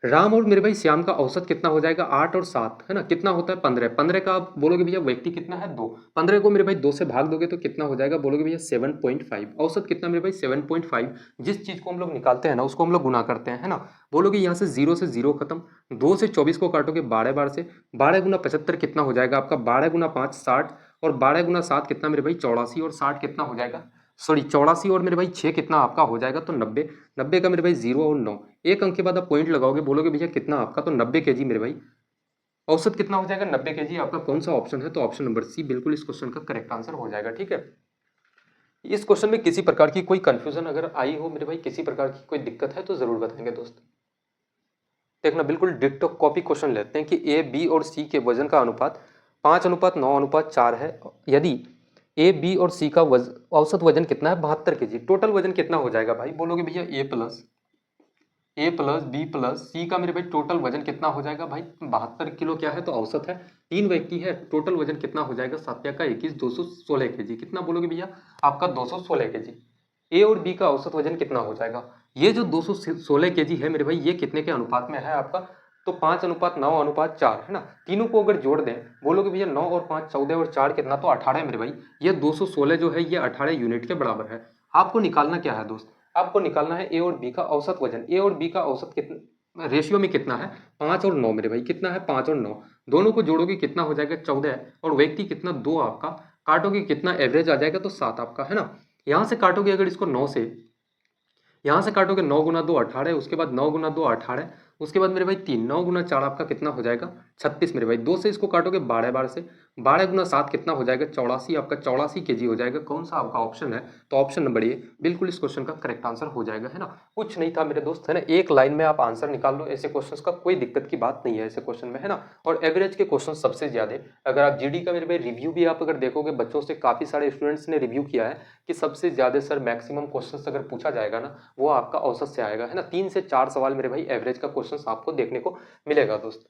राम और मेरे भाई श्याम का औसत कितना हो जाएगा 8 और 7 है ना, कितना होता है 15। 15 का आप बोलोगे भैया व्यक्ति कितना है 2, 15 को मेरे भाई 2 से भाग दोगे तो कितना हो जाएगा, बोलोगे भैया 7.5। औसत कितना मेरे भाई 7.5। जिस चीज को हम लोग निकालते हैं ना उसको हम लोग गुना करते हैं, है ना। बोलोगे यहाँ से 0 से 0 खत्म, 2 से 24 को काटोगे 12 बार से, 12 गुना 75 कितना हो जाएगा आपका, 12 गुना 5 60, और 12 गुना 7 कितना मेरे भाई 84, और 60 कितना हो जाएगा, सॉरी 84 और मेरे भाई 6 कितना आपका हो जाएगा तो 90। 90 का मेरे भाई 0 और 9, एक अंक के बाद आप पॉइंट लगाओगे, बोलोगे भैया कितना आपका, तो 90 केजी मेरे भाई। औसत कितना हो जाएगा 90 केजी। आपका कौन सा ऑप्शन है, तो ऑप्शन नंबर सी बिल्कुल इस क्वेश्चन का करेक्ट आंसर हो जाएगा। ठीक है, इस क्वेश्चन में किसी प्रकार की कोई कंफ्यूजन अगर आई हो मेरे भाई, किसी प्रकार की कोई दिक्कत है तो जरूर बताएंगे दोस्त। देखना बिल्कुल डिक्टो कॉपी क्वेश्चन लेते हैं कि ए बी और सी के वजन का अनुपात 5:9:4 है। यदि ए बी और सी का औसत वजन कितना है 72 केजी, टोटल वजन कितना हो जाएगा भाई, बोलोगे भैया ए प्लस बी प्लस सी का मेरे भाई टोटल वजन कितना हो जाएगा भाई 72 किलो क्या है, तो औसत है, 3 व्यक्ति है, टोटल वजन कितना हो जाएगा 7 का 21 216 केजी। कितना बोलोगे भैया आपका 216 केजी। ए और बी का औसत वजन कितना हो जाएगा, ये जो 216 केजी है मेरे भाई ये कितने के अनुपात में है आपका, तो 5:9:4 है ना। तीनों को अगर जोड़ दें, बोलोगे भैया 9 और 5 14 और 4 कितना, तो 18 मेरे भाई। ये 216 जो है ये 18 यूनिट के बराबर है। आपको निकालना क्या है दोस्त, आपको निकालना है ए और बी का औसत वजन। ए और बी का औसत कितना रेशियो में कितना है 5 और 9 मेरे भाई, कितना है 5 और 9, दोनों को जोड़ोगे कितना हो जाएगा 14, और व्यक्ति कितना 2 आपका, काटोगे कितना एवरेज आ जाएगा तो 7 आपका, है ना। यहाँ से काटोगे अगर इसको 9 से, यहाँ से काटोगे 9 गुना 2 18, उसके बाद 9 गुना 2 18, उसके बाद मेरे भाई 3, 9 गुना 4 आपका कितना हो जाएगा 36 मेरे भाई। 2 से इसको काटोगे 12 बार से, 12 गुना 7 कितना हो जाएगा 84, आपका 84 केजी हो जाएगा। कौन सा आपका ऑप्शन है, तो ऑप्शन नंबर ए बिल्कुल इस क्वेश्चन का करेक्ट आंसर हो जाएगा, है ना। कुछ नहीं था मेरे दोस्त, है ना, एक लाइन में आप आंसर निकाल लो, ऐसे क्वेश्चन का कोई दिक्कत की बात नहीं है ऐसे क्वेश्चन में, है ना। और एवरेज के क्वेश्चन सबसे ज्यादा, अगर आप जीडी का मेरे भाई रिव्यू भी आप अगर देखोगे, बच्चों से काफी सारे स्टूडेंट्स ने रिव्यू किया है कि सबसे ज्यादा सर मैक्सिमम क्वेश्चन अगर पूछा जाएगा ना वो आपका औसत से आएगा, है ना। 3 से 4 सवाल मेरे भाई एवरेज का क्वेश्चन आपको देखने को मिलेगा दोस्त।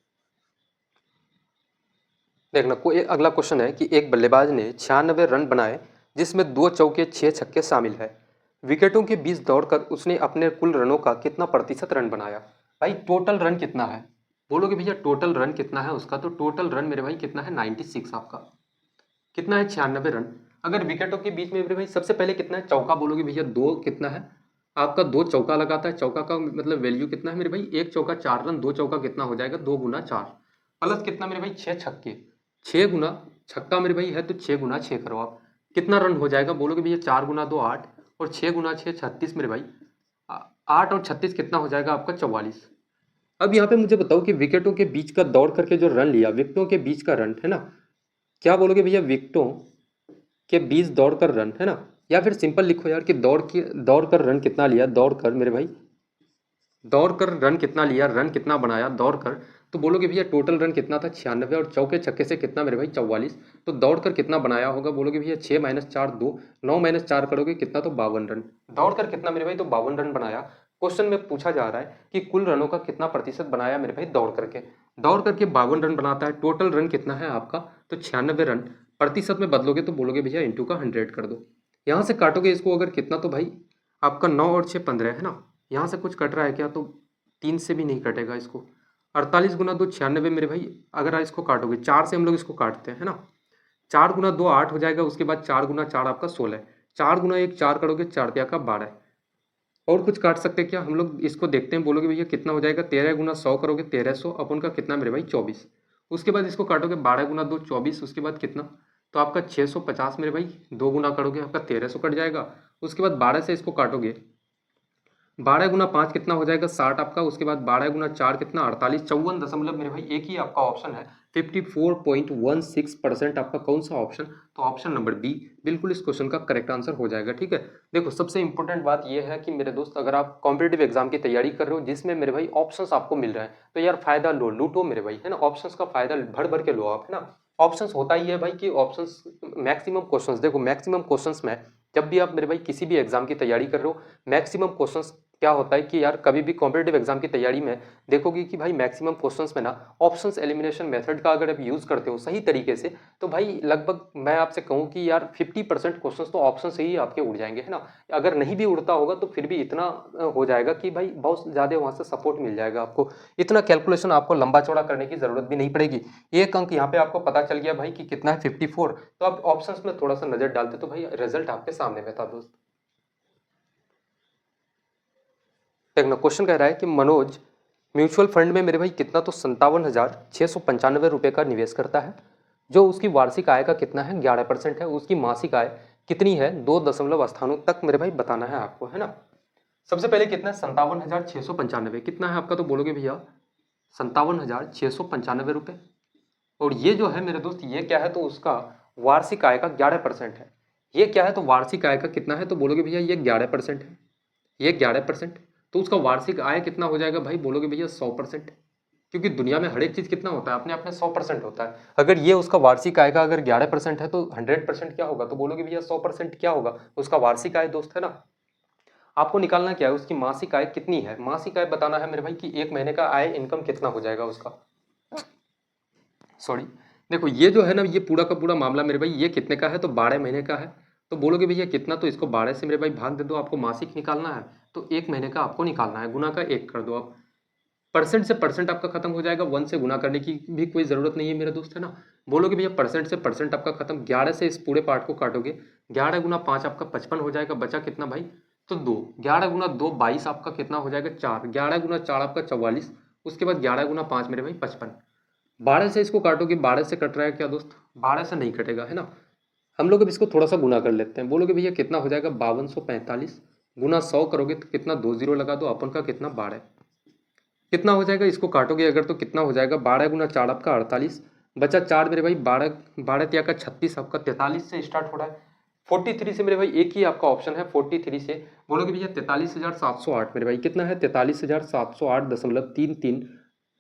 देखना कोई अगला क्वेश्चन है कि एक बल्लेबाज ने 96 रन बनाए जिसमें 2 चौके 6 छक्के शामिल है। विकेटों के बीच दौड़कर उसने अपने कुल रनों का कितना प्रतिशत रन बनाया। भाई टोटल रन कितना है, बोलोगे भैया टोटल रन कितना है उसका, तो टोटल रन मेरे भाई कितना है 96 आपका, कितना है 96 रन। अगर विकेटों के बीच में मेरे भाई सबसे पहले कितना है चौका, बोलोगे भैया 2 कितना है आपका, 2 चौका लगाता है, चौका का मतलब वैल्यू कितना है मेरे भाई, एक चौका 4 रन, 2 चौका कितना हो जाएगा 2 गुना 4, प्लस कितना मेरे भाई 6 छक्के, 6 गुना छक्का मेरे भाई है तो 6 गुना 6 करो आप, कितना रन हो जाएगा, बोलोगे भैया 4 गुना 2 8, और 6 गुना 6 36 मेरे भाई, 8 और 36 कितना हो जाएगा आपका 44। अब यहाँ पे मुझे बताओ कि विकेटों के बीच का दौड़ करके जो रन लिया, विकेटों के बीच का रन, है ना, क्या बोलोगे भैया विकेटों के बीच दौड़ कर रन, है ना, या फिर सिंपल लिखो यार कि दौड़ कर रन कितना लिया, दौड़ कर मेरे भाई, दौड़ कर रन कितना लिया, रन कितना बनाया दौड़ कर, तो बोलोगे भैया टोटल रन कितना था 96, और चौके छक्के से कितना मेरे भाई 44, तो दौड़ कर कितना बनाया होगा, बोलोगे भैया 6 - 4 2, 9 - 4 करोगे कितना, तो 52 रन, दौड़ कर कितना मेरे भाई, तो 52 रन बनाया। क्वेश्चन में पूछा जा रहा है कि कुल रनों का कितना प्रतिशत बनाया मेरे भाई दौड़ करके, दौड़ करके 52 रन बनाता है, टोटल रन कितना है आपका, तो 96 रन, प्रतिशत में बदलोगे तो बोलोगे भैया इंटू का 100 कर दो, यहाँ से काटोगे इसको अगर कितना, तो भाई आपका 9 और 6 15 है ना, यहाँ से कुछ कट रहा है क्या, तो 3 से भी नहीं कटेगा इसको, 48 गुना 2 96 मेरे भाई, अगर आप इसको काटोगे 4 से हम लोग इसको काटते हैं, है ना, 4 गुना 2 8 हो जाएगा, उसके बाद 4 गुना 4 आपका 16, 4 गुना 1 4 करोगे 4 तिया का 12, और कुछ काट सकते हैं क्या, हम लोग इसको देखते हैं, बोलोगे भैया कितना हो जाएगा, 13 गुना 100 करोगे 1300, अपन का कितना मेरे भाई 24, उसके बाद इसको काटोगे 12 गुना 2 24, उसके बाद कितना, तो आपका 650 मेरे भाई, 2 गुना करोगे आपका 1300 कट जाएगा, उसके बाद 12 से इसको काटोगे, 12 गुना 5 कितना हो जाएगा 60 आपका, उसके बाद 12 गुना 4 कितना 48, 54 दशमलव मेरे भाई एक ही आपका ऑप्शन है, 54.16% आपका कौन सा ऑप्शन, तो ऑप्शन नंबर बी बिल्कुल इस क्वेश्चन का करेक्ट आंसर हो जाएगा। ठीक है, देखो सबसे इंपॉर्टेंट बात यह है कि मेरे दोस्त अगर आप कॉम्पिटेटिव एग्जाम की तैयारी कर रहे हो जिसमें मेरे भाई ऑप्शंस आपको मिल रहे हैं, तो यार फायदा लो, लूटो मेरे भाई, है ना, ऑप्शंस का फायदा भर भर के लो आप, है ना। ऑप्शंस होता ही है भाई कि ऑप्शंस मैक्सिमम क्वेश्चंस, देखो मैक्सिमम क्वेश्चंस में जब भी आप मेरे भाई किसी भी एग्जाम की तैयारी कर रहे हो, मैक्सिमम क्वेश्चंस क्या होता है कि यार कभी भी कॉम्पिटेटिव एग्जाम की तैयारी में देखोगे कि भाई मैक्सिमम क्वेश्चंस में ना ऑप्शंस एलिमिनेशन मेथड का अगर आप यूज़ करते हो सही तरीके से तो भाई लगभग मैं आपसे कहूँ कि यार 50% क्वेश्चंस तो ऑप्शन से ही आपके उड़ जाएंगे, है ना। अगर नहीं भी उड़ता होगा तो फिर भी इतना हो जाएगा कि भाई बहुत ज़्यादा वहाँ से सपोर्ट मिल जाएगा आपको, इतना कैलकुलेशन आपको लंबा चौड़ा करने की ज़रूरत भी नहीं पड़ेगी। एक अंक यहाँ पे आपको पता चल गया भाई कि कितना है 54, तो आप ऑप्शंस में थोड़ा सा नज़र डालते तो भाई रिजल्ट आपके सामने में था दोस्त। देखना क्वेश्चन कह रहा है कि मनोज म्यूचुअल फंड में मेरे भाई कितना, तो 57,695 रुपये का निवेश करता है, जो उसकी वार्षिक आय का कितना है 11% है, उसकी मासिक आय कितनी है 2 दशमलव स्थानों तक मेरे भाई बताना है आपको, है ना। सबसे पहले कितना है 57,695, कितना है आपका, तो बोलोगे भैया 57,695 रुपये। और ये जो है मेरे दोस्त ये क्या है, तो उसका वार्षिक आय का 11% है। ये क्या है, तो वार्षिक आय का कितना है, तो बोलोगे भैया ये 11% है, ये 11%। तो उसका वार्षिक आय कितना हो जाएगा भाई, बोलोगे भैया 100%, क्योंकि दुनिया में हर एक चीज कितना होता है, अपने अपने 100% होता है। अगर ये उसका वार्षिक आय का अगर 11% है तो 100% क्या होगा, तो बोलोगे भैया 100% क्या होगा, उसका वार्षिक आय दोस्त, है ना। आपको निकालना क्या है, उसकी मासिक आय कितनी है, मासिक आय बताना है मेरे भाई कि एक महीने का आय इनकम कितना हो जाएगा उसका। सॉरी, देखो ये जो है ना, ये पूरा का पूरा मामला मेरे भाई ये कितने का है, तो 12 महीने का है। तो बोलोगे भैया कितना, तो इसको 12 से मेरे भाई भाग दे दो, आपको मासिक निकालना है तो एक महीने का आपको निकालना है, गुना का 1 कर दो आप। परसेंट से परसेंट आपका खत्म हो जाएगा, 1 से गुना करने की भी कोई जरूरत नहीं है मेरे दोस्त, है ना। बोलोगे भैया परसेंट से परसेंट आपका खत्म, 11 से इस पूरे पार्ट को काटोगे, 11 गुना 5 आपका 55 हो जाएगा, बचा कितना भाई, तो 2, 11 गुना 2 22 आपका कितना हो जाएगा 4, 11 गुना 4 आपका 44, उसके बाद 11 गुना 5 मेरे भाई 55। 12 से इसको काटोगे, 12 से कट रहा है क्या दोस्त, 12 से नहीं कटेगा, है ना। हम लोग अब इसको थोड़ा सा गुना कर लेते हैं, बोलोगे भैया कितना हो जाएगा 5245, गुना 100 करोगे तो कितना 2 जीरो लगा दो, अपन का कितना 12, कितना हो जाएगा, इसको काटोगे अगर तो कितना हो जाएगा 12 गुना 4 आपका 48, बचा 4 मेरे भाई 12, 12 त्या का 36 आपका 43 से स्टार्ट हो रहा है, 43 से मेरे भाई एक ही आपका ऑप्शन है 43 से, बोलोगे भैया 43,708 मेरे भाई कितना है 43,708.33,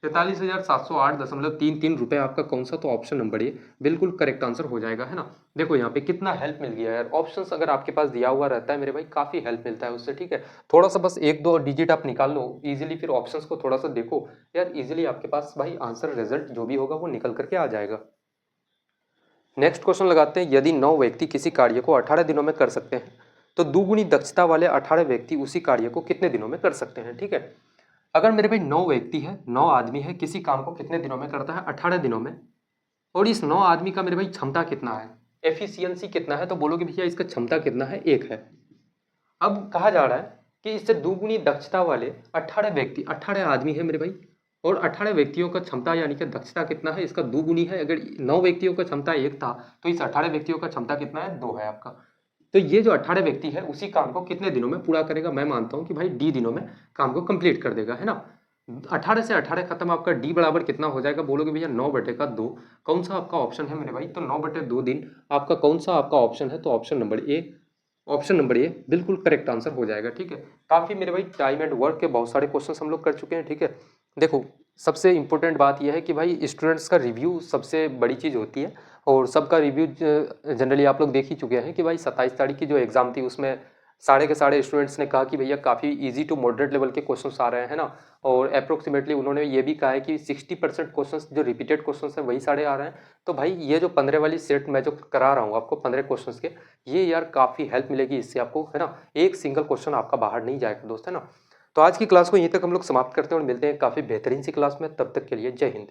43,708.33 रुपये आपका कौन सा, तो ऑप्शन नंबर ए बिल्कुल करेक्ट आंसर हो जाएगा, है ना। देखो यहाँ पे कितना हेल्प मिल गया यार, ऑप्शंस अगर आपके पास दिया हुआ रहता है मेरे भाई काफ़ी हेल्प मिलता है उससे, ठीक है। थोड़ा सा बस 1-2 डिजिट आप निकाल लो इजीली, फिर ऑप्शंस को थोड़ा सा देखो यार, इजीली आपके पास भाई आंसर रिजल्ट जो भी होगा वो निकल करके आ जाएगा। नेक्स्ट क्वेश्चन लगाते हैं, यदि 9 व्यक्ति किसी कार्य को 18 दिनों में कर सकते हैं तो दुगुनी दक्षता वाले 18 व्यक्ति उसी कार्य को कितने दिनों में कर सकते हैं, ठीक है। अगर मेरे भाई 9 व्यक्ति है, 9 आदमी है, किसी काम को कितने दिनों में करता है 18 दिनों में, और इस 9 आदमी का मेरे भाई क्षमता कितना है, एफिशिएंसी कितना है, तो बोलोगे भैया इसका क्षमता कितना है 1 है। अब कहा जा रहा है कि इससे दुगुनी दक्षता वाले 18 व्यक्ति, 18 आदमी है मेरे भाई, और 18 व्यक्तियों का क्षमता यानी कि दक्षता कितना है, इसका दुगुनी है। अगर 9 व्यक्तियों का क्षमता 1 था तो इस 18 व्यक्तियों का क्षमता कितना है 2 है आपका। तो ये जो 18 व्यक्ति है उसी काम को कितने दिनों में पूरा करेगा, मैं मानता हूं कि भाई डी दिनों में काम को कंप्लीट कर देगा, है ना। 18 से 18 खत्म, आपका डी बराबर कितना हो जाएगा, बोलोगे भैया 9/2, कौन सा आपका ऑप्शन है मेरे भाई, तो 9/2 दिन आपका कौन सा आपका ऑप्शन है, तो option number A, option number A बिल्कुल करेक्ट आंसर हो जाएगा, ठीक है। काफ़ी मेरे भाई टाइम एंड वर्क के बहुत सारे क्वेश्चंस हम लोग कर चुके हैं, ठीक है। देखो सबसे इंपॉर्टेंट बात यह है कि भाई स्टूडेंट्स का रिव्यू सबसे बड़ी चीज़ होती है, और सबका रिव्यू जनरली आप लोग देख ही चुके हैं कि भाई 27 तारीख की जो एग्ज़ाम थी उसमें सारे के सारे स्टूडेंट्स ने कहा कि भैया काफ़ी इजी टू मॉडरेट लेवल के क्वेश्चंस आ रहे हैं ना, और अप्रोक्सीमेटली उन्होंने ये भी कहा है कि 60% क्वेश्चंस जो रिपीटेड क्वेश्चंस हैं वही सारे आ रहे हैं। तो भाई ये जो 15 वाली सेट मैं जो करा रहा हूँ आपको 15 क्वेश्चंस के, ये यार काफ़ी हेल्प मिलेगी इससे आपको, है ना। एक सिंगल क्वेश्चन आपका बाहर नहीं जाएगा दोस्त, है ना। तो आज की क्लास को यहीं तक हम लोग समाप्त करते हैं और मिलते हैं काफ़ी बेहतरीन सी क्लास में, तब तक के लिए जय हिंद।